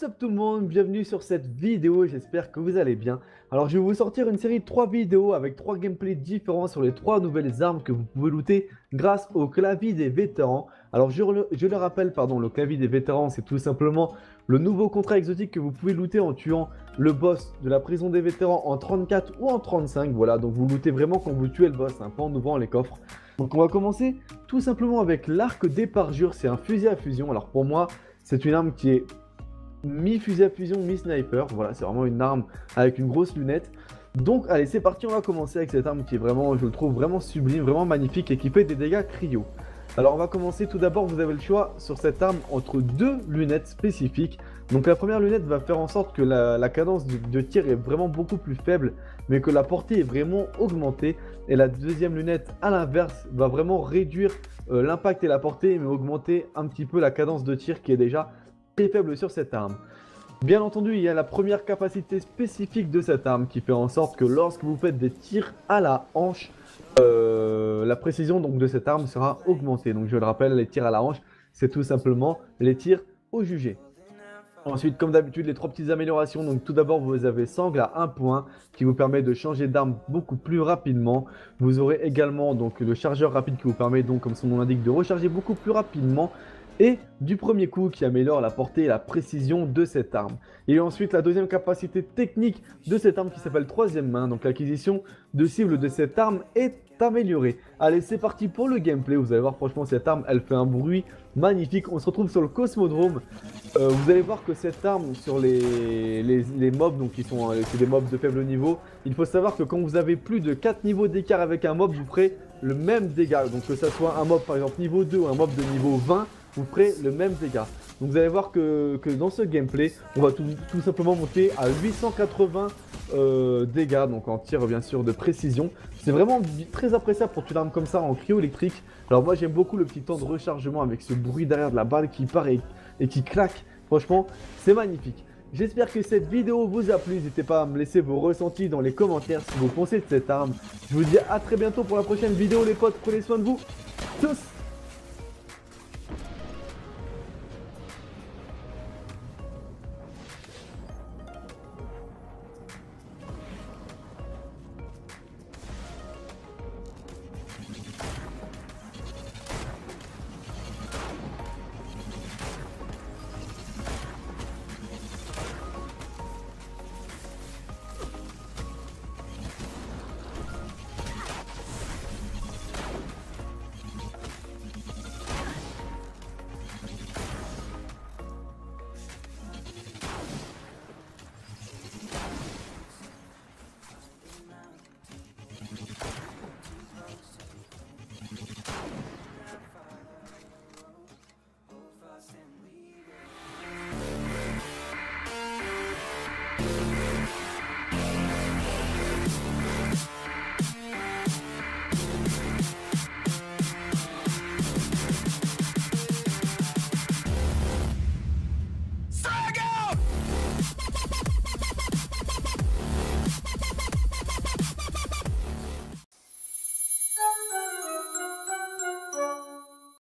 What's up tout le monde, bienvenue sur cette vidéo, j'espère que vous allez bien. Alors je vais vous sortir une série de 3 vidéos avec 3 gameplays différents sur les 3 nouvelles armes que vous pouvez looter grâce au clavier des vétérans. Alors je le rappelle, le clavier des vétérans c'est tout simplement le nouveau contrat exotique que vous pouvez looter en tuant le boss de la prison des vétérans en 34 ou en 35. Voilà, donc vous lootez vraiment quand vous tuez le boss, pas en ouvrant les coffres. Donc on va commencer tout simplement avec l'arc des parjures, c'est un fusil à fusion. Alors pour moi c'est une arme qui est mi-fusil à fusion, mi-sniper. Voilà, c'est vraiment une arme avec une grosse lunette. Donc, allez, c'est parti, on va commencer avec cette arme qui est vraiment, je le trouve vraiment sublime, vraiment magnifique et qui fait des dégâts cryo. Alors, on va commencer tout d'abord, vous avez le choix sur cette arme entre deux lunettes spécifiques. Donc, la première lunette va faire en sorte que la cadence de tir est vraiment beaucoup plus faible, mais que la portée est vraiment augmentée. Et la deuxième lunette, à l'inverse, va vraiment réduire l'impact et la portée, mais augmenter un petit peu la cadence de tir qui est déjà très faible sur cette arme. Bien entendu, il y a la première capacité spécifique de cette arme qui fait en sorte que lorsque vous faites des tirs à la hanche, la précision donc de cette arme sera augmentée. Donc je le rappelle, les tirs à la hanche, c'est tout simplement les tirs au jugé. Ensuite, comme d'habitude, les 3 petites améliorations. Donc tout d'abord, vous avez sangle à 1 point qui vous permet de changer d'arme beaucoup plus rapidement. Vous aurez également donc le chargeur rapide qui vous permet donc, comme son nom l'indique, de recharger beaucoup plus rapidement. Et du premier coup qui améliore la portée et la précision de cette arme. Et ensuite la deuxième capacité technique de cette arme qui s'appelle troisième main. Donc l'acquisition de cible de cette arme est améliorée. Allez, c'est parti pour le gameplay. Vous allez voir, franchement cette arme elle fait un bruit magnifique. On se retrouve sur le Cosmodrome. Vous allez voir que cette arme sur les mobs, donc qui sont c'est des mobs de faible niveau, il faut savoir que quand vous avez plus de 4 niveaux d'écart avec un mob, vous ferez le même dégât. Donc que ça soit un mob par exemple niveau 2 ou un mob de niveau 20, vous ferez le même dégât. Donc vous allez voir que dans ce gameplay, on va tout simplement monter à 880 dégâts, donc en tir bien sûr de précision. C'est vraiment très appréciable pour une arme comme ça en cryo électrique. Alors moi j'aime beaucoup le petit temps de rechargement avec ce bruit derrière de la balle qui part et qui claque. Franchement, c'est magnifique. J'espère que cette vidéo vous a plu. N'hésitez pas à me laisser vos ressentis dans les commentaires si vous pensez de cette arme. Je vous dis à très bientôt pour la prochaine vidéo les potes. Prenez soin de vous tous.